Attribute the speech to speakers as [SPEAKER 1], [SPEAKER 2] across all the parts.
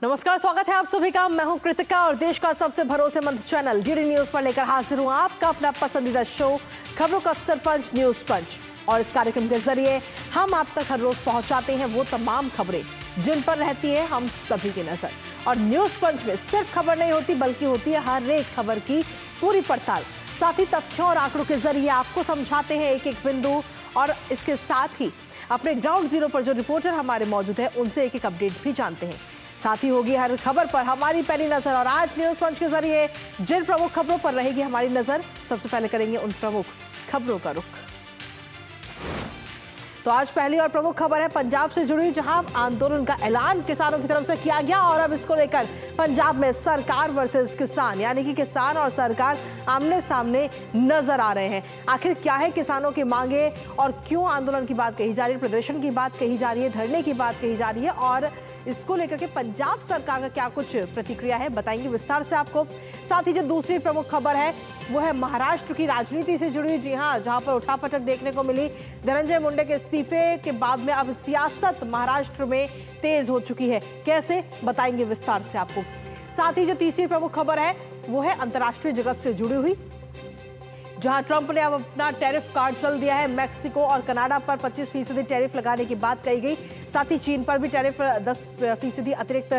[SPEAKER 1] नमस्कार, स्वागत है आप सभी का। मैं हूं कृतिका और देश का सबसे भरोसेमंद चैनल डीडी न्यूज पर लेकर हाजिर हूं आपका अपना पसंदीदा शो खबरों का सरपंच न्यूज पंच। और इस कार्यक्रम के जरिए हम आप तक हर रोज पहुंचाते हैं वो तमाम खबरें जिन पर रहती है हम सभी की नजर। और न्यूज पंच में सिर्फ खबर नहीं होती बल्कि होती है हर एक खबर की पूरी पड़ताल। साथ ही तथ्यों और आंकड़ों के जरिए आपको समझाते हैं एक एक बिंदु। और इसके साथ ही अपने ग्राउंड जीरो पर जो रिपोर्टर हमारे मौजूद है उनसे एक एक अपडेट भी जानते हैं। साथ ही होगी हर खबर पर हमारी पहली नजर। और आज न्यूज पंच के जरिए जिन प्रमुख खबरों पर रहेगी हमारी नजर, सबसे पहले करेंगे उन प्रमुख खबरों का रुख। तो आज पहली और प्रमुख खबर है पंजाब से जुड़ी, जहां आंदोलन का ऐलान किसानों की तरफ से किया गया और अब इसको लेकर पंजाब में सरकार वर्सेस किसान, यानी कि किसान और सरकार आमने सामने नजर आ रहे हैं। आखिर क्या है किसानों की मांगे और क्यों आंदोलन की बात कही जा रही है, प्रदर्शन की बात कही जा रही है, धरने की बात कही जा रही है और इसको लेकर के पंजाब सरकार का क्या कुछ प्रतिक्रिया है, बताएंगे विस्तार से आपको। साथ ही जो दूसरी प्रमुख खबर है वो है महाराष्ट्र की राजनीति से जुड़ी। जी हां, जहां पर उठापटक देखने को मिली धनंजय मुंडे के इस्तीफे के बाद में अब सियासत महाराष्ट्र में तेज हो चुकी है। कैसे, बताएंगे विस्तार से आपको। साथ ही जो तीसरी प्रमुख खबर है वो है अंतर्राष्ट्रीय जगत से जुड़ी हुई, जहां ट्रंप ने अब अपना टैरिफ कार्ड चल दिया है। मैक्सिको और कनाडा पर 25% टैरिफ लगाने की बात कही गई। साथ ही चीन पर भी टैरिफ 10% अतिरिक्त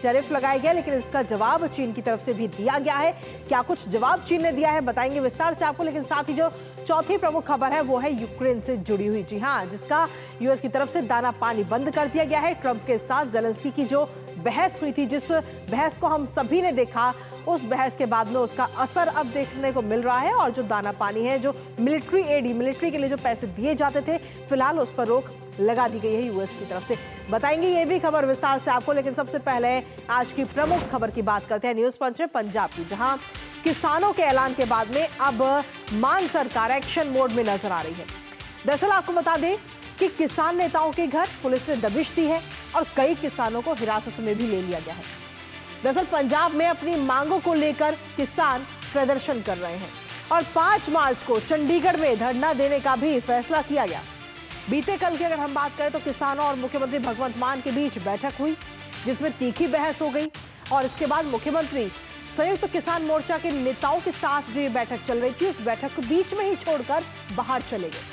[SPEAKER 1] टैरिफ लगाया गया, लेकिन इसका जवाब चीन की तरफ से भी दिया गया है। क्या कुछ जवाब चीन ने दिया है, बताएंगे विस्तार से आपको। लेकिन साथ ही जो चौथी प्रमुख खबर है वो है यूक्रेन से जुड़ी हुई। जी हां, जिसका यूएस की तरफ से दाना पानी बंद कर दिया गया है। ट्रंप के साथ जेलेंस्की की जो बहस हुई थी, जिस बहस को हम सभी ने देखा, उस बहस के बाद में उसका असर अब देखने को मिल रहा है। और जो दाना पानी है, जो मिलिट्री एड, मिलिट्री के लिए जो पैसे दिए जाते थे, फिलहाल उस पर रोक लगा दी गई है यूएस की तरफ से। बताएंगे ये भी खबर विस्तार से आपको। लेकिन सबसे पहले आज की प्रमुख खबर की बात करते हैं न्यूज पंच में पंजाब की, जहां किसानों के ऐलान के बाद में अब मान सरकार एक्शन मोड में नजर आ रही है। दरअसल आपको बता दें कि किसान नेताओं के घर पुलिस ने दबिश दी है और कई किसानों को हिरासत में भी ले लिया गया है। दरअसल पंजाब में अपनी मांगों को लेकर किसान प्रदर्शन कर रहे हैं और 5 मार्च को चंडीगढ़ में धरना देने का भी फैसला किया गया। बीते कल की अगर हम बात करें तो किसानों और मुख्यमंत्री भगवंत मान के बीच बैठक हुई, जिसमें तीखी बहस हो गई। और इसके बाद मुख्यमंत्री संयुक्त किसान मोर्चा के नेताओं के साथ जो ये बैठक चल रही थी, उस बैठक को बीच में ही छोड़कर बाहर चले गए।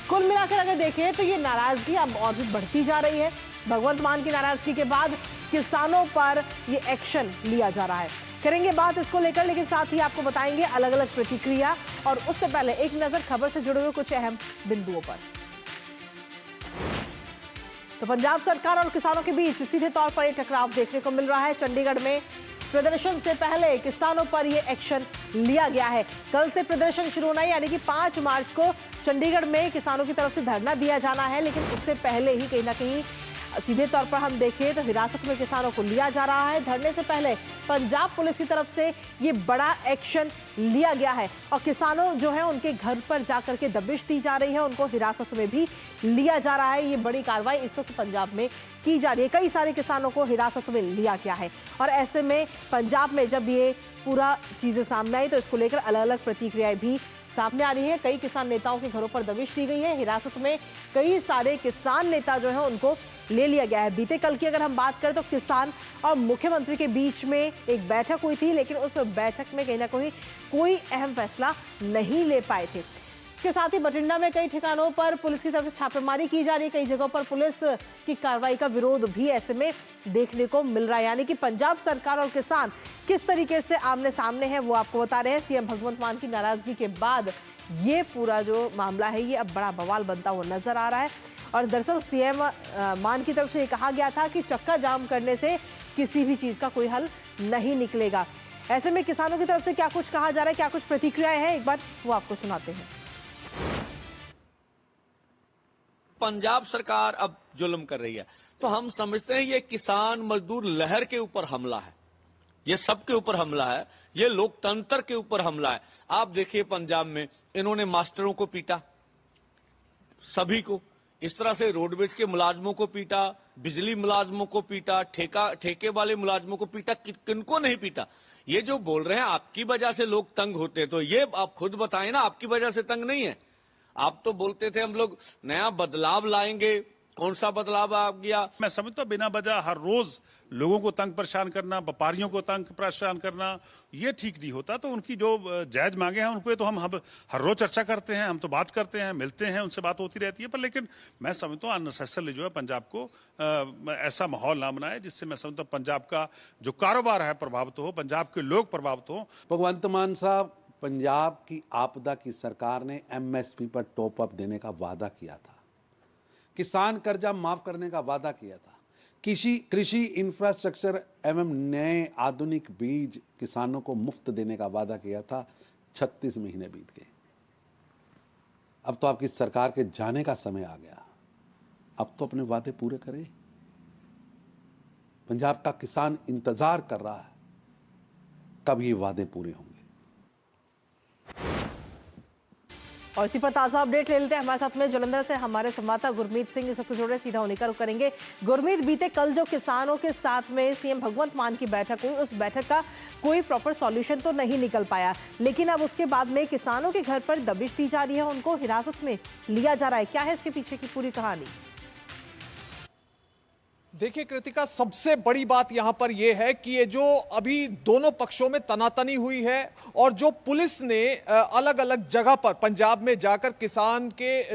[SPEAKER 1] कुल मिलाकर अगर देखें तो ये नाराजगी अब और भी बढ़ती जा रही है। भगवंत मान की नाराजगी के बाद किसानों पर ये एक्शन लिया जा रहा है। करेंगे बात इसको लेकर, लेकिन साथ ही आपको बताएंगे अलग अलग प्रतिक्रिया। और उससे पहले एक नजर खबर से जुड़े हुए कुछ अहम बिंदुओं पर। तो पंजाब सरकार और किसानों के बीच सीधे तौर पर एक टकराव देखने को मिल रहा है। चंडीगढ़ में प्रदर्शन से पहले किसानों पर यह एक्शन लिया गया है। कल से प्रदर्शन शुरू होना है, यानी कि 5 मार्च को चंडीगढ़ में किसानों की तरफ से धरना दिया जाना है। लेकिन उससे पहले ही कहीं ना कहीं सीधे तौर पर हम देखें तो हिरासत में किसानों को लिया जा रहा है। धरने से पहले पंजाब पुलिस की तरफ से ये बड़ा एक्शन लिया गया है और किसानों जो है उनके घर पर जाकर के दबिश दी जा रही है, उनको हिरासत में भी लिया जा रहा है। ये बड़ी कार्रवाई इस वक्त पंजाब में की जा रही है। कई सारे किसानों को हिरासत में लिया गया है और ऐसे में पंजाब में जब ये पूरा चीजें सामने आई तो इसको लेकर अलग अलग प्रतिक्रियाएं भी सामने आ रही है। कई किसान नेताओं के घरों पर दबिश दी गई है। हिरासत में कई सारे किसान नेता जो है उनको ले लिया गया है। बीते कल की अगर हम बात करें तो किसान और मुख्यमंत्री के बीच में एक बैठक हुई थी, लेकिन उस बैठक में कहीं ना कहीं कोई अहम फैसला नहीं ले पाए थे। इसके साथ ही बठिंडा में कई ठिकानों पर पुलिस की तरफ से छापेमारी की जा रही है। कई जगहों पर पुलिस की कार्रवाई का विरोध भी ऐसे में देखने को मिल रहा है। यानी कि पंजाब सरकार और किसान किस तरीके से आमने सामने हैं वो आपको बता रहे हैं। सीएम भगवंत मान की नाराजगी के बाद ये पूरा जो मामला है ये अब बड़ा बवाल बनता हुआ नजर आ रहा है। और दरअसल सीएम मान की तरफ से ये कहा गया था कि चक्का जाम करने से किसी भी चीज का कोई हल नहीं निकलेगा। ऐसे में किसानों की तरफ से क्या कुछ कहा जा रहा है, क्या कुछ प्रतिक्रियाएं हैं, एक बार वो आपको सुनाते हैं।
[SPEAKER 2] पंजाब सरकार अब जुल्म कर रही है, तो हम समझते हैं ये किसान मजदूर लहर के ऊपर हमला है, ये सबके ऊपर हमला है, ये लोकतंत्र के ऊपर हमला है। आप देखिए पंजाब में इन्होंने मास्टरों को पीटा, सभी को, इस तरह से रोडवेज के मुलाजमों को पीटा, बिजली मुलाजमों को पीटा, ठेके वाले मुलाजमों को पीटा, किनको नहीं पीटा। ये जो बोल रहे हैं आपकी वजह से लोग तंग होते हैं, तो ये आप खुद बताएं ना, आपकी वजह से तंग नहीं है। आप तो बोलते थे हम लोग नया बदलाव लाएंगे, कौन सा बदलाव आ गया?
[SPEAKER 3] मैं समझता हूं बिना वजह हर रोज लोगों को तंग परेशान करना, व्यापारियों को तंग परेशान करना, ये ठीक नहीं होता। तो उनकी जो जायज मांगे हैं उन पे तो हम हर रोज चर्चा करते हैं, हम तो बात करते हैं, मिलते हैं, उनसे बात होती रहती है। पर लेकिन मैं समझता हूँ अननेसेसरली जो है पंजाब को ऐसा माहौल ना बनाए जिससे मैं समझता हूँ पंजाब का जो कारोबार है प्रभावित हो, पंजाब के लोग प्रभावित हो।
[SPEAKER 4] भगवंत मान साहब, पंजाब की आपदा की सरकार ने एमएसपी पर टॉप अप देने का वादा किया था, किसान कर्जा माफ करने का वादा किया था, कृषि इंफ्रास्ट्रक्चर एवं नए आधुनिक बीज किसानों को मुफ्त देने का वादा किया था। 36 महीने बीत गए। अब तो आपकी सरकार के जाने का समय आ गया। अब तो अपने वादे पूरे करें। पंजाब का किसान इंतजार कर रहा है कब ये वादे पूरे होंगे।
[SPEAKER 1] और इसी पर ताजा अपडेट ले लेते हैं। हमारे साथ में जालंधर से हमारे संवाददाता गुरमीत सिंह इस वक्त जुड़ रहे, सीधा होने का रुख करेंगे। गुरमीत, बीते कल जो किसानों के साथ में सीएम भगवंत मान की बैठक हुई, उस बैठक का कोई प्रॉपर सॉल्यूशन तो नहीं निकल पाया, लेकिन अब उसके बाद में किसानों के घर पर दबिश दी जा रही है, उनको हिरासत में लिया जा रहा है। क्या है इसके पीछे की पूरी कहानी?
[SPEAKER 5] देखिए कृतिका, सबसे बड़ी बात यहां पर यह है कि ये जो अभी दोनों पक्षों में तनातनी हुई है और जो पुलिस ने अलग अलग जगह पर पंजाब में जाकर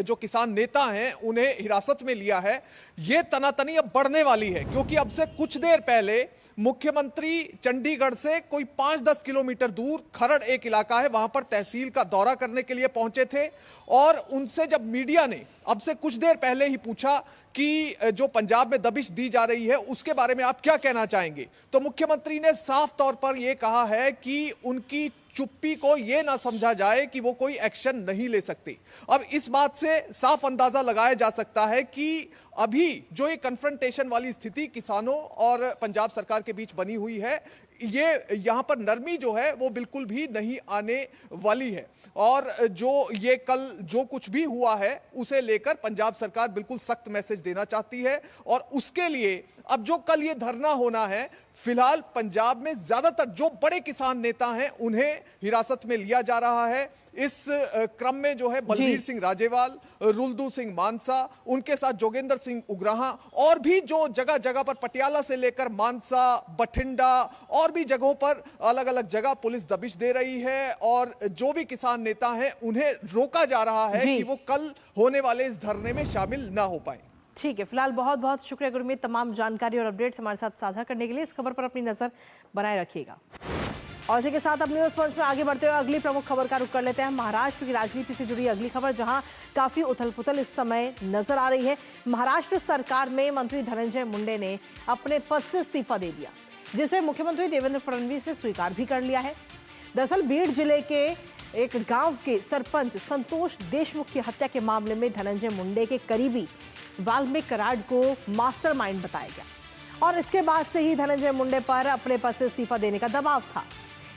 [SPEAKER 5] जो किसान नेता हैं उन्हें हिरासत में लिया है, ये तनातनी अब बढ़ने वाली है। क्योंकि अब से कुछ देर पहले मुख्यमंत्री चंडीगढ़ से कोई 5-10 किलोमीटर दूर खरड़ एक इलाका है, वहां पर तहसील का दौरा करने के लिए पहुंचे थे और उनसे जब मीडिया ने अब से कुछ देर पहले ही पूछा कि जो पंजाब में दबिश दी जा रही है उसके बारे में आप क्या कहना चाहेंगे, तो मुख्यमंत्री ने साफ तौर पर यह कहा है कि उनकी चुप्पी को यह ना समझा जाए कि वो कोई एक्शन नहीं ले सकते। अब इस बात से साफ अंदाजा लगाया जा सकता है कि अभी जो ये कन्फ्रंटेशन वाली स्थिति किसानों और पंजाब सरकार के बीच बनी हुई है, ये यहां पर नरमी जो है वो बिल्कुल भी नहीं आने वाली है। और जो ये कल जो कुछ भी हुआ है उसे लेकर पंजाब सरकार बिल्कुल सख्त मैसेज देना चाहती है और उसके लिए अब जो कल ये धरना होना है, फिलहाल पंजाब में ज्यादातर जो बड़े किसान नेता हैं उन्हें हिरासत में लिया जा रहा है। इस क्रम में जो है बलबीर सिंह राजेवाल, रुलदू सिंह मानसा, उनके साथ जोगेंद्र सिंह उग्राहा और भी जो जगह जगह पर पटियाला से लेकर मानसा, बठिंडा और भी जगहों पर अलग अलग जगह पुलिस दबिश दे रही है और जो भी किसान नेता हैं उन्हें रोका जा रहा है कि वो कल होने वाले इस धरने में शामिल ना हो पाए।
[SPEAKER 1] ठीक है, फिलहाल बहुत बहुत शुक्रिया गुरमीत, तमाम जानकारी और अपडेट्स हमारे साथ साझा करने के लिए। इस खबर पर अपनी नजर बनाए रखिएगा। और इसी के साथ अब न्यूज पंच में आगे बढ़ते हुए अगली प्रमुख खबर का रुख कर लेते हैं। महाराष्ट्र की राजनीति से जुड़ी अगली खबर, जहां काफी उथल पुथल इस समय नजर आ रही है। महाराष्ट्र सरकार में मंत्री धनंजय मुंडे ने अपने पद से इस्तीफा दे दिया, जिसे मुख्यमंत्री देवेंद्र फडणवीस ने स्वीकार भी कर लिया है। दरअसल बीड जिले के एक गांव के सरपंच संतोष देशमुख की हत्या के मामले में धनंजय मुंडे के करीबी वाल्मीकि कराड को मास्टरमाइंड बताया गया और इसके बाद से ही धनंजय मुंडे पर अपने पद से इस्तीफा देने का दबाव था।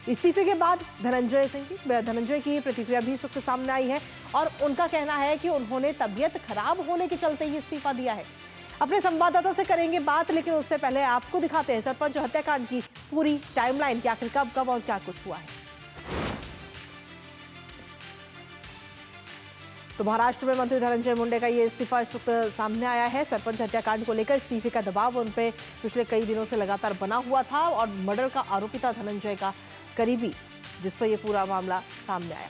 [SPEAKER 1] इस्तीफे के बाद धनंजय की प्रतिक्रिया भी इस वक्त सामने आई है और उनका कहना है कि उन्होंने तबीयत खराब होने के चलते ही इस्तीफा दिया है। अपने संवाददाता से करेंगे बात, लेकिन उससे पहले आपको दिखाते हैं सरपंच हत्याकांड की पूरी टाइमलाइन कि आखिर कब कब और क्या कुछ हुआ है। तो महाराष्ट्र में मंत्री धनंजय मुंडे का ये इस्तीफा इस वक्त सामने आया है। सरपंच हत्याकांड को लेकर इस्तीफे का दबाव उन पे पिछले कई दिनों से लगातार बना हुआ था और मर्डर का आरोपी था धनंजय का करीबी, जिस पर यह पूरा मामला सामने आया।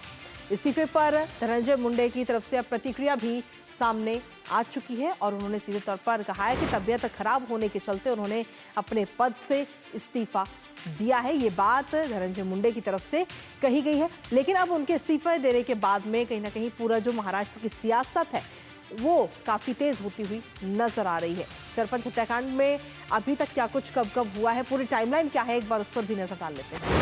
[SPEAKER 1] इस्तीफे पर धनंजय मुंडे की तरफ से अब प्रतिक्रिया भी सामने आ चुकी है और उन्होंने सीधे तौर पर कहा है कि तबीयत खराब होने के चलते उन्होंने अपने पद से इस्तीफा दिया है। ये बात धनंजय मुंडे की तरफ से कही गई है, लेकिन अब उनके इस्तीफे देने के बाद में कहीं ना कहीं पूरा जो महाराष्ट्र की सियासत है वो काफी तेज होती हुई नजर आ रही है। सरपंच हत्याकांड में अभी तक क्या कुछ कब कब हुआ है, पूरी टाइमलाइन क्या है, एक बार उस पर भी नजर डाल लेते हैं।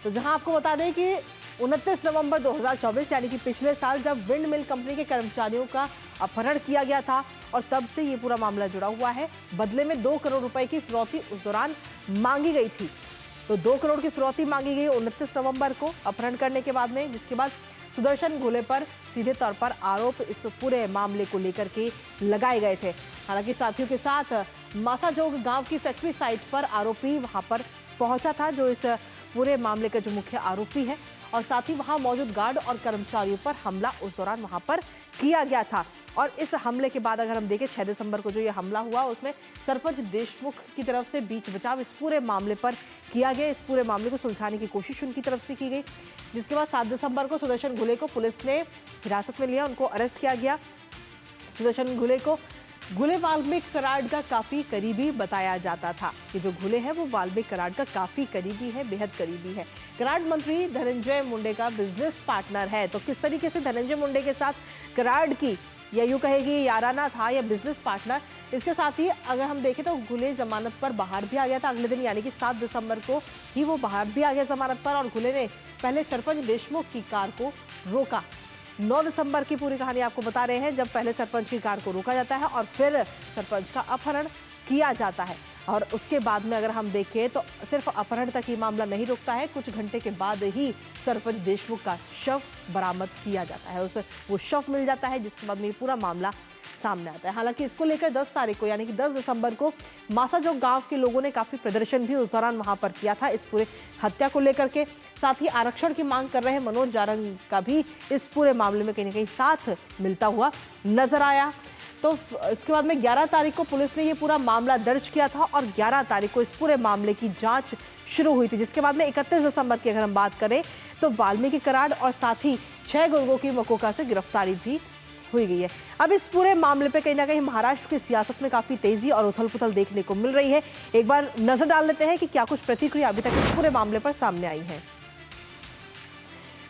[SPEAKER 1] तो जहां आपको बता दें कि 29 नवंबर 2024 यानी कि पिछले साल जब विंड मिल कंपनी के कर्मचारियों का अपहरण किया गया था और तब से ये पूरा मामला जुड़ा हुआ है। बदले में 2 करोड़ रुपए की फिरौती उस दौरान मांगी गई थी। तो 2 करोड़ की फिरौती मांगी गई 29 नवंबर को अपहरण करने के बाद में, जिसके बाद सुदर्शन घोले पर सीधे तौर पर आरोप इस पूरे मामले को लेकर के लगाए गए थे। हालांकि साथियों के साथ मासाजोग गांव की फैक्ट्री साइट पर आरोपी वहां पर पहुंचा था, जो इस पूरे मामले का जो मुख्य आरोपी है, और साथ ही वहां मौजूद गार्ड और कर्मचारियों पर हमला उस दौरान वहां पर किया गया था। और इस हमले के बाद अगर हम देखें 6 दिसंबर को जो ये हमला हुआ उसमें सरपंच देशमुख की तरफ से बीच बचाव इस पूरे मामले पर किया गया। इस पूरे मामले को सुलझाने की कोशिश उनकी तरफ से की गई, जिसके बाद 7 दिसंबर को सुदर्शन घुले को पुलिस ने हिरासत में लिया, उनको अरेस्ट किया गया। सुदर्शन घुले को घुले वाल्मीकि कराड का काफी करीबी बताया जाता था कि जो घुले है वो वाल्मीकि कराड का काफी करीबी है, बेहद करीबी है। कराड मंत्री धनंजय मुंडे का बिजनेस पार्टनर है। तो किस तरीके से धनंजय मुंडे के साथ कराड की या यूं कहेगी याराना था या बिजनेस पार्टनर, इसके साथ ही अगर हम देखें तो घुले जमानत पर बाहर भी आ गया था अगले दिन, यानी कि 7 दिसंबर को ही वो बाहर भी आ गया जमानत पर। और घुले ने पहले सरपंच देशमुख की कार को रोका। 9 दिसंबर की पूरी कहानी आपको बता रहे हैं, जब पहले सरपंच की कार को रोका जाता है और फिर सरपंच का अपहरण किया जाता है। और उसके बाद में अगर हम देखें तो सिर्फ अपहरण तक ही मामला नहीं रुकता है, कुछ घंटे के बाद ही सरपंच देशमुख का शव बरामद किया जाता है, उसे वो शव मिल जाता है, जिसके बाद में ये पूरा मामला सामने आता है। हालांकि इसको लेकर 10 तारीख को यानी कि 10 दिसंबर को मासाजोग गांव के लोगों ने काफी प्रदर्शन भी उस दौरान वहां पर किया था इस पूरे हत्या को लेकर के। साथ ही आरक्षण की मांग कर रहे मनोज जारंग का भी इस पूरे मामले में कहीं ना कहीं साथ मिलता हुआ नजर आया। तो इसके बाद में 11 तारीख को पुलिस ने ये पूरा मामला दर्ज किया था और 11 तारीख को इस पूरे मामले की जांच शुरू हुई थी, जिसके बाद में 31 दिसंबर की अगर हम बात करें तो वाल्मीकि कराड और साथ ही 6 गुर्गों की मकोका से गिरफ्तारी भी हुई गई है। अब इस पूरे मामले पे कहीं ना कहीं महाराष्ट्र की सियासत में काफी तेजी और उथल पुथल देखने को मिल रही है। एक बार नजर डाल लेते हैं कि क्या कुछ प्रतिक्रिया अभी तक इस पूरे मामले पर सामने आई है।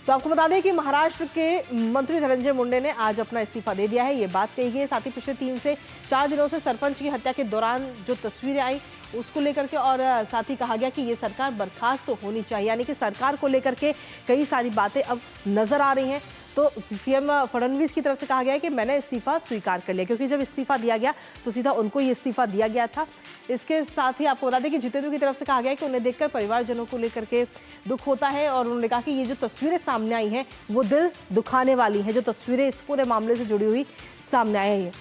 [SPEAKER 1] तो आपको बता दें कि महाराष्ट्र के मंत्री धनंजय मुंडे ने आज अपना इस्तीफा दे दिया है, ये बात कही गई है। साथ ही पिछले 3 से 4 दिनों से सरपंच की हत्या के दौरान जो तस्वीरें आई उसको लेकर के और साथ ही कहा गया कि ये सरकार बर्खास्त तो होनी चाहिए, यानी कि सरकार को लेकर के कई सारी बातें अब नजर आ रही हैं। तो सीएम फडणवीस की तरफ से कहा गया है कि मैंने इस्तीफा स्वीकार कर लिया, क्योंकि जब इस्तीफा दिया गया तो सीधा उनको ये इस्तीफा दिया गया था। इसके साथ ही आपको बता दें कि जितेंद्र की तरफ से कहा गया है कि उन्हें देखकर परिवारजनों को लेकर के दुख होता है और उन्होंने कहा कि ये जो तस्वीरें सामने आई हैं वो दिल दुखाने वाली हैं, जो तस्वीरें इस पूरे मामले से जुड़ी हुई सामने आई हैं।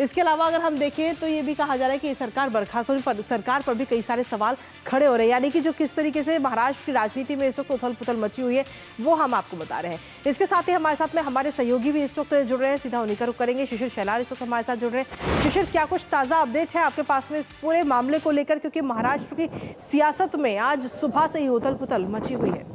[SPEAKER 1] इसके अलावा अगर हम देखें तो ये भी कहा जा रहा है कि सरकार बर्खास्त होने पर सरकार पर भी कई सारे सवाल खड़े हो रहे हैं, यानी कि जो किस तरीके से महाराष्ट्र की राजनीति में इस वक्त उथल पुथल मची हुई है वो हम आपको बता रहे हैं। इसके साथ ही हमारे साथ में हमारे सहयोगी भी इस वक्त जुड़ रहे हैं, सीधा उन्हीं का रुख करेंगे। शिशिर शैलार इस वक्त हमारे साथ जुड़ रहे हैं। शिशिर, क्या कुछ ताज़ा अपडेट है आपके पास में इस पूरे मामले को लेकर, क्योंकि महाराष्ट्र की सियासत में आज सुबह से ही उथल पुथल मची हुई है।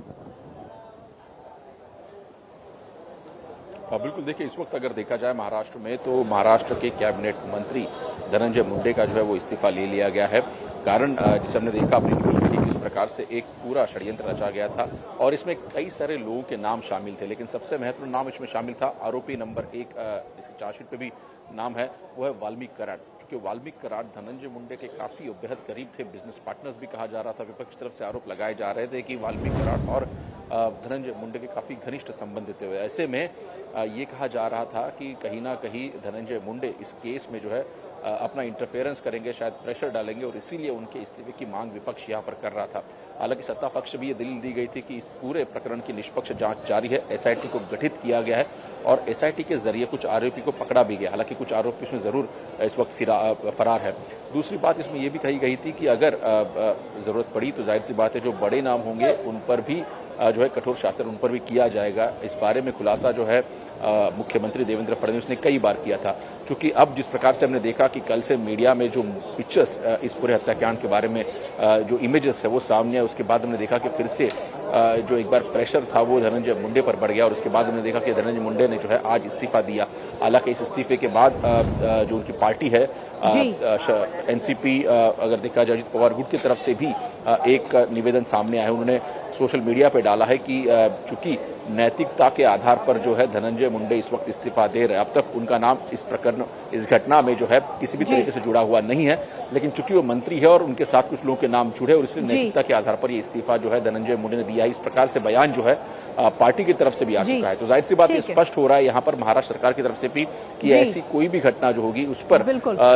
[SPEAKER 6] बिल्कुल, देखिए इस वक्त अगर देखा जाए महाराष्ट्र में तो महाराष्ट्र के कैबिनेट मंत्री धनंजय मुंडे का जो है वो इस्तीफा ले लिया गया है। कारण जिसे हमने देखा अपनी न्यूज में कि किस प्रकार से एक पूरा षड्यंत्र रचा गया था और इसमें कई सारे लोगों के नाम शामिल थे, लेकिन सबसे महत्वपूर्ण नाम इसमें शामिल था आरोपी नंबर 1 जिसके चार्जशीट पे भी नाम है वो है वाल्मीकि कराड। क्योंकि वाल्मीकि कराड धनंजय मुंडे के काफी बेहद करीब थे, बिजनेस पार्टनर्स भी कहा जा रहा था। विपक्ष की तरफ से आरोप लगाए जा रहे थे कि वाल्मीकि कराड और धनंजय मुंडे के काफी घनिष्ठ संबंध थे। ऐसे में ये कहा जा रहा था कि कहीं ना कहीं धनंजय मुंडे इस केस में जो है अपना इंटरफेरेंस करेंगे, शायद प्रेशर डालेंगे और इसीलिए उनके इस्तीफे की मांग विपक्ष यहाँ पर कर रहा था। हालांकि सत्ता पक्ष भी ये दलील दी गई थी कि इस पूरे प्रकरण की निष्पक्ष जांच जारी है, एसआईटी को गठित किया गया है और एसआईटी के जरिए कुछ आरोपी को पकड़ा भी गया। हालांकि कुछ आरोपी इसमें जरूर इस वक्त फरार है। दूसरी बात इसमें यह भी कही गई थी कि अगर जरूरत पड़ी तो जाहिर सी बात है जो बड़े नाम होंगे उन पर भी जो है कठोर शासन उन पर भी किया जाएगा। इस बारे में खुलासा जो है मुख्यमंत्री देवेंद्र फडणवीस ने कई बार किया था। क्योंकि अब जिस प्रकार से हमने देखा कि कल से मीडिया में जो पिक्चर्स इस पूरे हत्याकांड के बारे में जो इमेजेस है वो सामने है, उसके बाद हमने देखा कि फिर से जो एक बार प्रेशर था वो धनंजय मुंडे पर बढ़ गया और उसके बाद हमने देखा कि धनंजय मुंडे ने जो है आज इस्तीफा दिया। हालांकि इस इस्तीफे के बाद जो उनकी पार्टी है एनसीपी, अगर देखा जाए अजित पवार गुट की तरफ से भी एक निवेदन सामने आया है। उन्होंने सोशल मीडिया पे डाला है कि चूंकि नैतिकता के आधार पर जो है धनंजय मुंडे इस वक्त इस्तीफा दे रहे हैं। अब तक उनका नाम इस प्रकरण इस घटना में जो है किसी भी तरीके से जुड़ा हुआ नहीं है, लेकिन चूंकि वो मंत्री है और उनके साथ कुछ लोगों के नाम जुड़े और इसलिए नैतिकता के आधार पर ये इस्तीफा जो है धनंजय मुंडे ने दिया है। इस प्रकार से बयान जो है पार्टी की तरफ से भी आ चुका है। तो जाहिर सी बात है स्पष्ट हो रहा है यहाँ पर महाराष्ट्र सरकार की तरफ से भी कि ऐसी कोई भी घटना जो होगी उस पर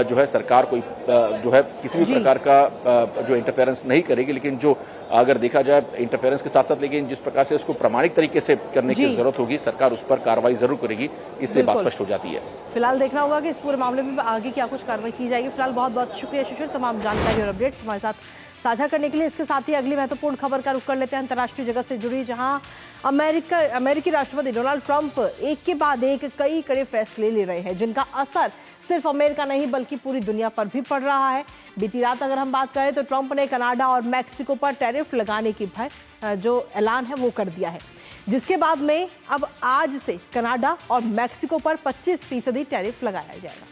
[SPEAKER 6] जो है सरकार कोई जो है किसी भी प्रकार का जो इंटरफेरेंस नहीं करेगी। लेकिन जो अगर देखा जाए इंटरफेरेंस के साथ साथ लेकिन जिस प्रकार से उसको प्रामाणिक तरीके से करने की जरूरत होगी सरकार उस पर कार्रवाई जरूर करेगी, इससे बात स्पष्ट हो जाती है।
[SPEAKER 1] फिलहाल देखना होगा कि इस पूरे मामले में आगे क्या कुछ कार्रवाई की जाएगी। फिलहाल बहुत बहुत शुक्रिया शिशिर तमाम जानकारी और अपडेट्स हमारे साथ साझा करने के लिए। इसके साथ ही अगली महत्वपूर्ण खबर का रुख कर लेते हैं अंतर्राष्ट्रीय जगत से जुड़ी, जहां अमेरिकी राष्ट्रपति डोनाल्ड ट्रंप एक के बाद एक कई कड़े फैसले ले रहे हैं, जिनका असर सिर्फ अमेरिका नहीं बल्कि पूरी दुनिया पर भी पड़ रहा है। बीती रात अगर हम बात करें तो ट्रंप ने कनाडा और मैक्सिको पर टैरिफ लगाने की जो ऐलान है वो कर दिया है, जिसके बाद में अब आज से कनाडा और मैक्सिको पर 25% टैरिफ लगाया जाएगा।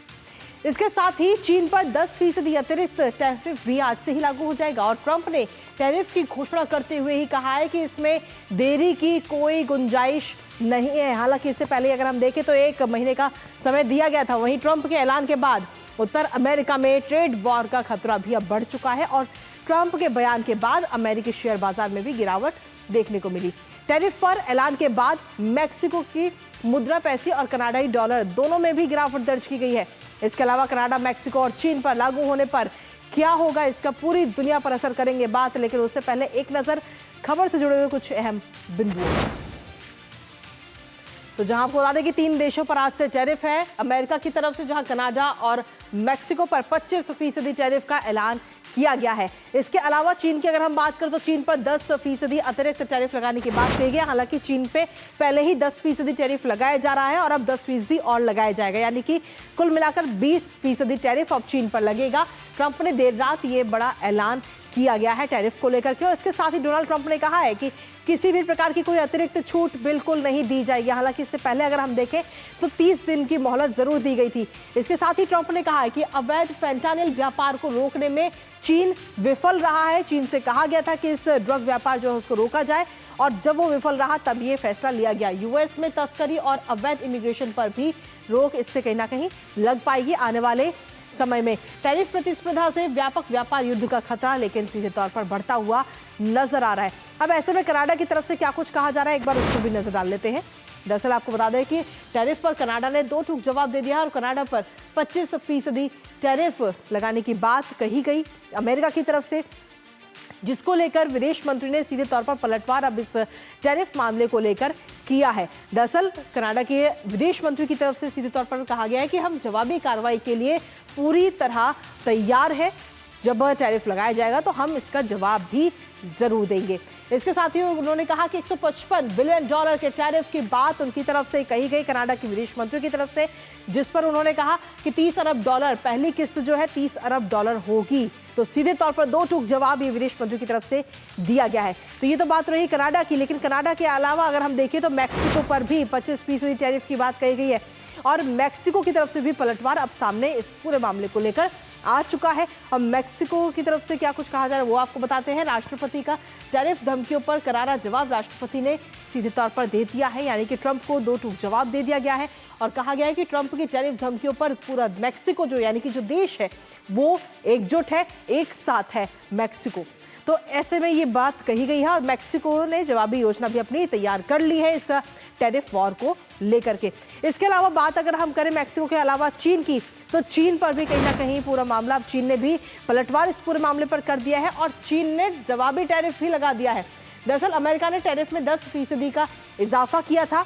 [SPEAKER 1] इसके साथ ही चीन पर 10% अतिरिक्त टैरिफ भी आज से ही लागू हो जाएगा और ट्रंप ने टैरिफ की घोषणा करते हुए ही कहा है कि इसमें देरी की कोई गुंजाइश नहीं है। हालांकि इससे पहले अगर हम देखें तो 1 महीने का समय दिया गया था। वहीं ट्रंप के ऐलान के बाद उत्तर अमेरिका में ट्रेड वॉर का खतरा भी अब बढ़ चुका है और ट्रंप के बयान के बाद अमेरिकी शेयर बाजार में भी गिरावट देखने को मिली। टैरिफ पर ऐलान के बाद मैक्सिको की मुद्रा पैसे और कनाडाई डॉलर दोनों में भी गिरावट दर्ज की गई है। इसके अलावा कनाडा, मैक्सिको और चीन पर लागू होने पर क्या होगा, इसका पूरी दुनिया पर असर करेंगे बात। लेकिन उससे पहले एक नजर खबर से जुड़े हुए कुछ अहम बिंदुओं पर। तो जहां आपको बता दें कि 3 देशों पर आज से टैरिफ है। अमेरिका की तरफ से जहां कनाडा और मैक्सिको पर 25% टैरिफ का ऐलान किया गया है। इसके अलावा चीन की अगर हम बात करें तो चीन पर 10% अतिरिक्त टैरिफ लगाने की बात कही गई। हालांकि चीन पे पहले ही 10% टैरिफ लगाया जा रहा है और अब 10% और लगाया जाएगा, यानी कि कुल मिलाकर 20% टैरिफ अब चीन पर लगेगा। ट्रंप ने देर रात ये बड़ा ऐलान किया गया है टैरिफ को लेकर के और इसके साथ ही डोनाल्ड ट्रंप ने कहा है कि किसी भी प्रकार की कोई अतिरिक्त छूट बिल्कुल नहीं दी जाएगी। हालांकि इससे पहले अगर हम देखें तो 30 दिन की मोहलत जरूर दी गई थी। इसके साथ ही ट्रंप ने कहा है कि अवैध फेंटानिल व्यापार को रोकने में चीन विफल रहा है। चीन से कहा गया था कि इस ड्रग व्यापार जो है उसको रोका जाए और जब वो विफल रहा तब ये फैसला लिया गया। यूएस में तस्करी और अवैध इमिग्रेशन पर भी रोक इससे कहीं ना कहीं लग पाएगी आने वाले समय में। टैरिफ प्रतिस्पर्धा से व्यापक व्यापार युद्ध का खतरा लेकिन सीधे तौर पर बढ़ता हुआ नजर आ रहा है। अब ऐसे में कनाडा की तरफ से क्या कुछ कहा जा रहा है, एक बार उसको भी नजर डाल लेते हैं। दरअसल आपको बता दें कि टैरिफ पर कनाडा ने 2 टूक जवाब दे दिया और कनाडा पर 25% टैरिफ लगाने की बात कही गई अमेरिका की तरफ से, जिसको लेकर विदेश मंत्री ने सीधे तौर पर पलटवार अब इस टैरिफ मामले को लेकर किया है। दरअसल कनाडा के विदेश मंत्री की तरफ से सीधे तौर पर कहा गया है कि हम जवाबी कार्रवाई के लिए पूरी तरह तैयार है। जब टैरिफ लगाया जाएगा तो हम इसका जवाब भी जरूर देंगे। इसके साथ ही उन्होंने कहा कि $155 बिलियन के टैरिफ की बात उनकी तरफ से कही गई कनाडा के विदेश मंत्री की तरफ से, जिस पर उन्होंने कहा कि $30 अरब पहली किस्त जो है $30 अरब होगी। तो सीधे तौर पर 2 टूक जवाब ये विदेश मंत्री की तरफ से दिया गया है। तो ये तो बात रही कनाडा की, लेकिन कनाडा के अलावा अगर हम देखें तो मैक्सिको पर भी 25% टैरिफ की बात कही गई है और मैक्सिको की तरफ से भी पलटवार अब सामने इस पूरे मामले को लेकर आ चुका है। और मैक्सिको की तरफ से क्या कुछ कहा जा रहा है वो आपको बताते हैं। राष्ट्रपति का टैरिफ धमकियों पर करारा जवाब राष्ट्रपति ने सीधे तौर पर दे दिया है, यानी कि ट्रंप को 2 टूक जवाब दे दिया गया है और कहा गया है कि ट्रंप की टैरिफ धमकियों पर पूरा मैक्सिको जो यानी कि जो देश है वो एकजुट है, एक साथ है मैक्सिको। तो ऐसे में ये बात कही गई है और मैक्सिको ने जवाबी योजना भी अपनी तैयार कर ली है इस टैरिफ वॉर को लेकर के। इसके अलावा बात अगर हम करें मैक्सिको के अलावा चीन की, तो चीन पर भी कहीं ना कहीं पूरा मामला अब चीन ने भी पलटवार इस पूरे मामले पर कर दिया है और चीन ने जवाबी टैरिफ भी लगा दिया है। दरअसल अमेरिका ने टैरिफ में 10% का इजाफा किया था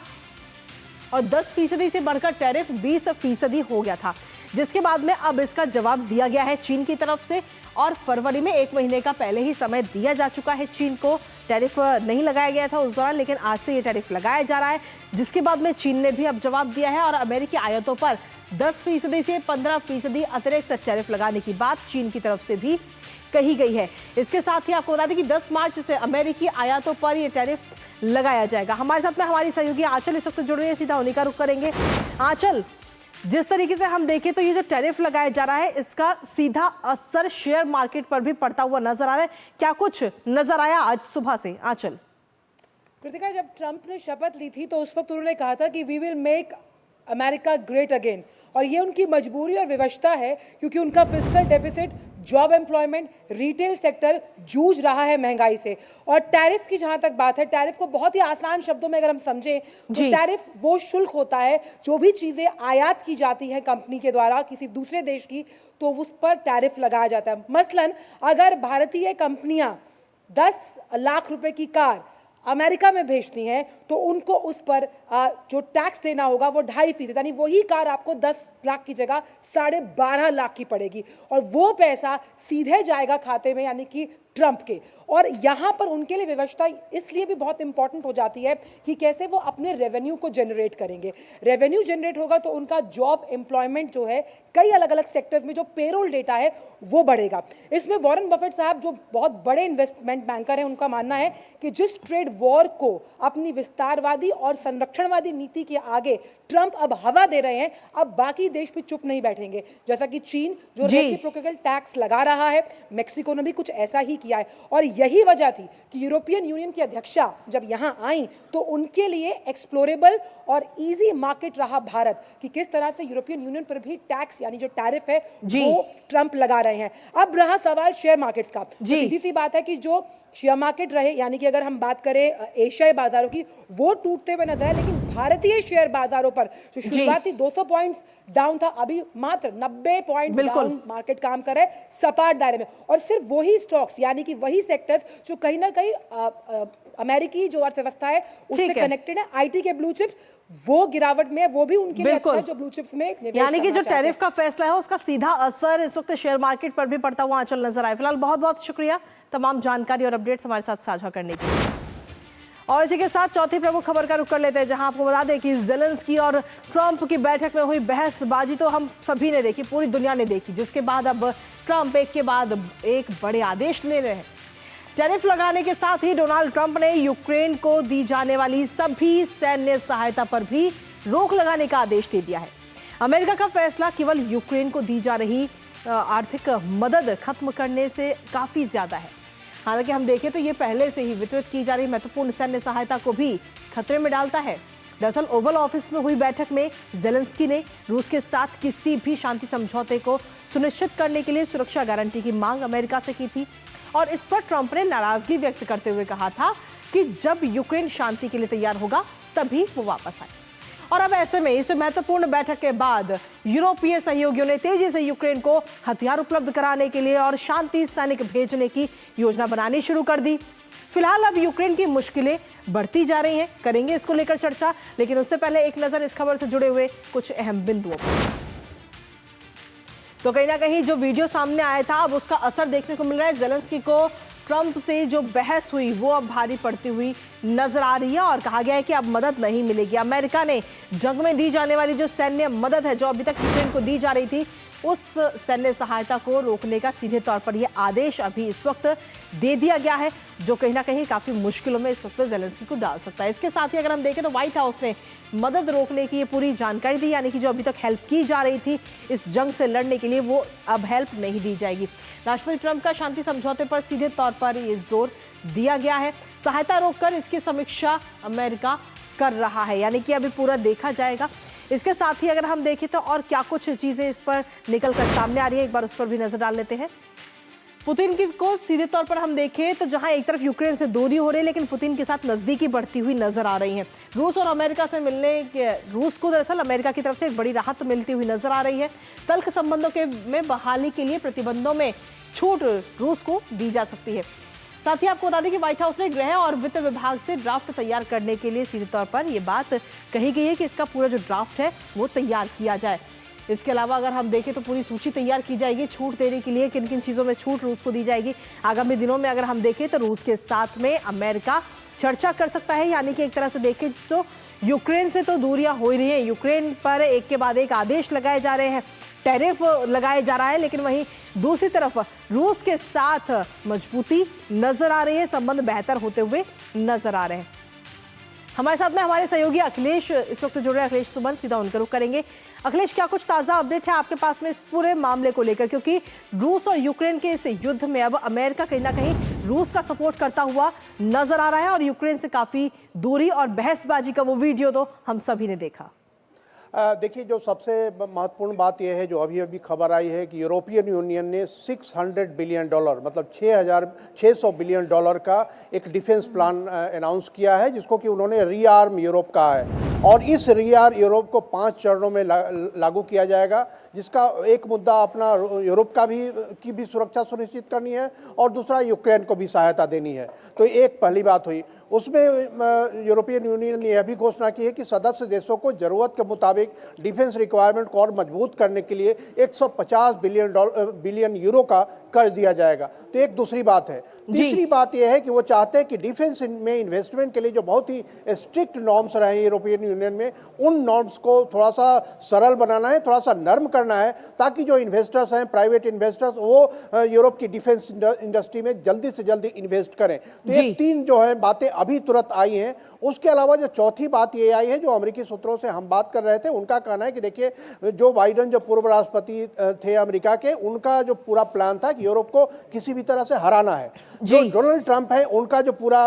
[SPEAKER 1] और 10% से बढ़कर टैरिफ 20% हो गया था, जिसके बाद में अब इसका जवाब दिया गया है चीन की तरफ से और फरवरी में 1 महीने का पहले ही समय दिया जा चुका है चीन को। टैरिफ नहीं लगाया गया था उस दौरान, लेकिन आज से ये टैरिफ लगाया जा रहा है, जिसके बाद में चीन ने भी अब जवाब दिया है और अमेरिकी आयातों पर 10% से 15% अतिरिक्त टैरिफ लगाने की बात चीन की तरफ से भी कही गई है। इसके साथ ही आपको बता दें कि 10 मार्च से अमेरिकी आयातों पर यह टैरिफ लगाया जाएगा। हमारे साथ में हमारी सहयोगी आंचल इस वक्त जुड़ रही है, सीधा उन्हीं का रुख करेंगे। आंचल, जिस तरीके से हम देखें तो ये जो टैरिफ लगाया जा रहा है इसका सीधा असर शेयर मार्केट पर भी पड़ता हुआ नजर आ रहा है, क्या कुछ नजर आया आज सुबह से? आंचल।
[SPEAKER 7] कृतिका, जब ट्रंप ने शपथ ली थी तो उस वक्त उन्होंने कहा था कि we will make America great again, और ये उनकी मजबूरी और विवशता है क्योंकि उनका fiscal deficit, job employment, retail sector जूझ रहा है महंगाई से। और टैरिफ की जहां तक बात है, टैरिफ को बहुत ही आसान शब्दों में अगर हम समझें तो टैरिफ वो शुल्क होता है जो भी चीज़ें आयात की जाती हैं कंपनी के द्वारा किसी दूसरे देश की, तो उस पर टैरिफ लगाया जाता है। मसलन अगर भारतीय कंपनियां 10 लाख रुपए की कार अमेरिका में भेजती हैं तो उनको उस पर जो टैक्स देना होगा वो 2.5%, यानी वही कार आपको 10 लाख की जगह 12.5 लाख की पड़ेगी और वो पैसा सीधे जाएगा खाते में, यानी कि ट्रंप के। और यहाँ पर उनके लिए व्यवस्था इसलिए भी बहुत इंपॉर्टेंट हो जाती है कि कैसे वो अपने रेवेन्यू को जनरेट करेंगे। रेवेन्यू जनरेट होगा तो उनका जॉब एम्प्लॉयमेंट जो है कई अलग अलग सेक्टर्स में जो पेरोल डेटा है वो बढ़ेगा। इसमें वॉरेन बफेट साहब जो बहुत बड़े इन्वेस्टमेंट बैंकर हैं, उनका मानना है कि जिस ट्रेड वॉर को अपनी विस्तारवादी और संरक्षणवादी नीति के आगे ट्रंप अब हवा दे रहे हैं, अब बाकी देश भी चुप नहीं बैठेंगे। जैसा कि चीन जो रेसिप्रोकल टैक्स लगा रहा है, मेक्सिको ने भी कुछ ऐसा ही किया है। और यही वजह थी कि यूरोपियन यूनियन की अध्यक्षा जब यहां आई तो उनके लिए एक्सप्लोरेबल और इजी मार्केट रहा भारत, कि किस तरह से यूरोपियन यूनियन पर भी टैक्स यानी जो टैरिफ है वो ट्रंप लगा रहे हैं। अब रहा सवाल शेयर मार्केट्स का, तो सीधी सी बात है कि जो शेयर मार्केट रहे, यानी कि अगर हम बात करें एशियाई बाजारों की, वो टूटते हुए नजर है, लेकिन भारतीय शेयर बाजारों पर जो शुरुआती 200 पॉइंट्स डाउन था, अभी मात्र 90 पॉइंट्स डाउन मार्केट काम कर रहा है सपाट दायरे में। और सिर्फ वही स्टॉक्स यानी कि वही सेक्टर्स जो कहीं ना कहीं अमेरिकी जो अर्थव्यवस्था है उससे कनेक्टेड है, आईटी के ब्लू चिप्स, वो गिरावट में है, वो भी उनके लिए अच्छा है जो ब्लू चिप्स में निवेश
[SPEAKER 1] यानी कि जो
[SPEAKER 7] करना
[SPEAKER 1] टैरिफ का फैसला है उसका सीधा असर इस वक्त शेयर मार्केट पर भी पड़ता हुआ आंचल नजर आए। फिलहाल बहुत बहुत शुक्रिया तमाम जानकारी और अपडेट्स हमारे साथ साझा करने के लिए। और इसी के साथ चौथी प्रमुख खबर का रुख कर लेते हैं, जहां आपको बता दें कि ज़ेलेंस्की और ट्रंप की बैठक में हुई बहसबाजी तो हम सभी ने देखी, पूरी दुनिया ने देखी, जिसके बाद अब ट्रंप एक के बाद एक बड़े आदेश ले रहे हैं। टैरिफ लगाने के साथ ही डोनाल्ड ट्रंप ने यूक्रेन को दी जाने वाली सभी सैन्य सहायता पर भी रोक लगाने का आदेश दे दिया है। अमेरिका का फैसला केवल यूक्रेन को दी जा रही आर्थिक मदद खत्म करने से काफी ज्यादा है। हालांकि हम देखें तो ये पहले से ही वितरित की जा रही महत्वपूर्ण सैन्य सहायता को भी खतरे में डालता है। दरअसल ओवल ऑफिस में हुई बैठक में ज़ेलेंस्की ने रूस के साथ किसी भी शांति समझौते को सुनिश्चित करने के लिए सुरक्षा गारंटी की मांग अमेरिका से की थी, और इस पर ट्रंप ने नाराजगी व्यक्त करते हुए कहा था कि जब यूक्रेन शांति के लिए तैयार होगा तभी वो वापस आए। और अब ऐसे में इस महत्वपूर्ण बैठक के बाद यूरोपीय सहयोगियों ने तेजी से यूक्रेन को हथियार उपलब्ध कराने के लिए और शांति सैनिक भेजने की योजना बनानी शुरू कर दी। फिलहाल अब यूक्रेन की मुश्किलें बढ़ती जा रही हैं, करेंगे इसको लेकर चर्चा, लेकिन उससे पहले एक नजर इस खबर से जुड़े हुए कुछ अहम बिंदुओं पर। तो कहीं ना कहीं जो वीडियो सामने आया था अब उसका असर देखने को मिल रहा है। ज़ेलेंस्की को ट्रंप से जो बहस हुई वो अब भारी पड़ती हुई नजर आ रही है और कहा गया है कि अब मदद नहीं मिलेगी। अमेरिका ने जंग में दी जाने वाली जो सैन्य मदद है जो अभी तक यूक्रेन को दी जा रही थी, उस सैन्य सहायता को रोकने का सीधे तौर पर यह आदेश अभी इस वक्त दे दिया गया है, जो कहीं ना कहीं काफी मुश्किलों में इस वक्त ज़ेलेंस्की को डाल सकता है। इसके साथ ही अगर हम देखें तो व्हाइट हाउस ने मदद रोकने की ये पूरी जानकारी दी, यानी कि जो अभी तक हेल्प की जा रही थी इस जंग से लड़ने के लिए, वो अब हेल्प नहीं दी जाएगी। राष्ट्रपति ट्रंप का शांति समझौते पर सीधे तौर पर ये जोर दिया गया है। सहायता रोककर इसकी समीक्षा अमेरिका कर रहा है, यानी कि अभी पूरा देखा जाएगा। इसके साथ ही अगर हम देखें तो और क्या कुछ चीजें इस पर निकलकर सामने आ रही है, एक बार उस पर भी नजर डाल लेते हैं। पुतिन की को सीधे तौर पर हम देखें तो जहां एक तरफ यूक्रेन से दूरी हो रही है, लेकिन पुतिन के साथ नजदीकी बढ़ती हुई नजर आ रही है। रूस और अमेरिका से मिलने के रूस को दरअसल अमेरिका की तरफ से एक बड़ी राहत मिलती हुई नजर आ रही है। तल्ख संबंधों के में बहाली के लिए प्रतिबंधों में छूट रूस को दी जा सकती है। साथ ही आपको बता दें कि व्हाइट हाउस ने गृह और वित्त विभाग से ड्राफ्ट तैयार करने के लिए सीधे तौर पर यह बात कही गई है कि इसका पूरा जो ड्राफ्ट है वो तैयार किया जाए। इसके अलावा अगर हम देखें तो पूरी सूची तैयार की जाएगी छूट देने के लिए, किन किन चीज़ों में छूट रूस को दी जाएगी। आगामी दिनों में अगर हम देखें तो रूस के साथ में अमेरिका चर्चा कर सकता है, यानी कि एक तरह से देखें तो यूक्रेन से तो दूरियां हो ही रही हैं, यूक्रेन पर एक के बाद एक आदेश लगाए जा रहे हैं, टैरिफ लगाए जा रहा है, लेकिन वहीं दूसरी तरफ रूस के साथ मजबूती नजर आ रही है, संबंध बेहतर होते हुए नजर आ रहे हैं। हमारे साथ में हमारे सहयोगी अखिलेश इस वक्त जुड़ रहे हैं। अखिलेश सुमन, सीधा उनका रुख करेंगे। अखिलेश, क्या कुछ ताज़ा अपडेट है आपके पास में इस पूरे मामले को लेकर, क्योंकि रूस और यूक्रेन के इस युद्ध में अब अमेरिका कहीं ना कहीं रूस का सपोर्ट करता हुआ नजर आ रहा है और यूक्रेन से काफ़ी दूरी और बहसबाजी का वो वीडियो तो हम सभी ने देखा।
[SPEAKER 8] देखिए, जो सबसे महत्वपूर्ण बात यह है जो अभी अभी खबर आई है कि यूरोपियन यूनियन ने $600 बिलियन मतलब 600 बिलियन डॉलर का एक डिफेंस प्लान अनाउंस किया है, जिसको कि उन्होंने रीआर्म यूरोप कहा है। और इस रीआर यूरोप को 5 चरणों में लागू किया जाएगा, जिसका एक मुद्दा अपना यूरोप की भी सुरक्षा सुनिश्चित करनी है और दूसरा यूक्रेन को भी सहायता देनी है। तो एक पहली बात हुई। उसमें यूरोपियन यूनियन ने यह भी घोषणा की है कि सदस्य देशों को जरूरत के मुताबिक डिफेंस रिक्वायरमेंट को और मजबूत करने के लिए 150 बिलियन यूरो का कर्ज दिया जाएगा। तो एक दूसरी बात है। तीसरी बात यह है कि वो चाहते हैं कि डिफेंस में इन्वेस्टमेंट के लिए जो बहुत ही स्ट्रिक्ट नॉर्म्स रहे हैं यूरोपियन यूनियन में, उन नॉर्म्स को थोड़ा सा सरल बनाना है, थोड़ा सा नर्म करना है, ताकि जो इन्वेस्टर्स हैं, प्राइवेट इन्वेस्टर्स, वो यूरोप की डिफेंस इंडस्ट्री में जल्दी से जल्दी इन्वेस्ट करें। तो ये 3 जो है बातें अभी तुरंत आई हैं। उसके अलावा जो चौथी बात ये आई है, जो अमेरिकी सूत्रों से हम बात कर रहे थे, उनका कहना है कि देखिए, जो बाइडन जो पूर्व राष्ट्रपति थे अमेरिका के, उनका जो पूरा प्लान था कि यूरोप को किसी भी तरह से हराना है। जो डोनाल्ड ट्रंप है, उनका जो पूरा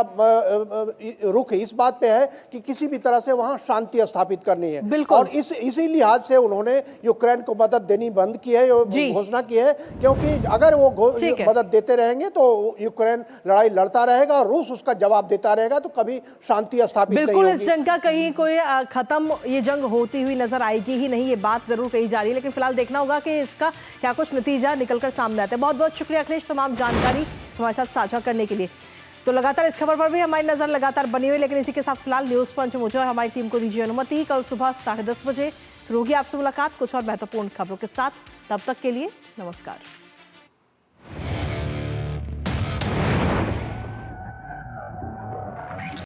[SPEAKER 8] रुख इस बात पे है कि किसी भी तरह से वहां शांति स्थापित करनी है। और इसी लिहाज से उन्होंने यूक्रेन को मदद देनी बंद की है, घोषणा की है, क्योंकि अगर वो मदद देते रहेंगे तो यूक्रेन लड़ाई लड़ता रहेगा और रूस उसका जवाब देता रहेगा, तो कभी शांति स्थापित नहीं होगी।
[SPEAKER 1] बिल्कुल, इस जंग का कहीं कोई खत्म ये जंग होती हुई नजर आएगी ही नहीं, ये बात जरूर कही जा रही है। लेकिन फिलहाल देखना होगा कि इसका क्या कुछ नतीजा निकलकर सामने आता है। बहुत बहुत शुक्रिया अखिलेश, तमाम जानकारी हमारे साथ साझा करने के लिए। तो लगातार इस खबर पर भी हमारी नजर लगातार बनी हुई, लेकिन इसी के साथ फिलहाल न्यूज पंच मुझे और हमारी टीम को दीजिए अनुमति। कल सुबह 10:30 बजे फिर होगी आपसे मुलाकात कुछ और महत्वपूर्ण खबरों के साथ। तब तक के लिए नमस्कार।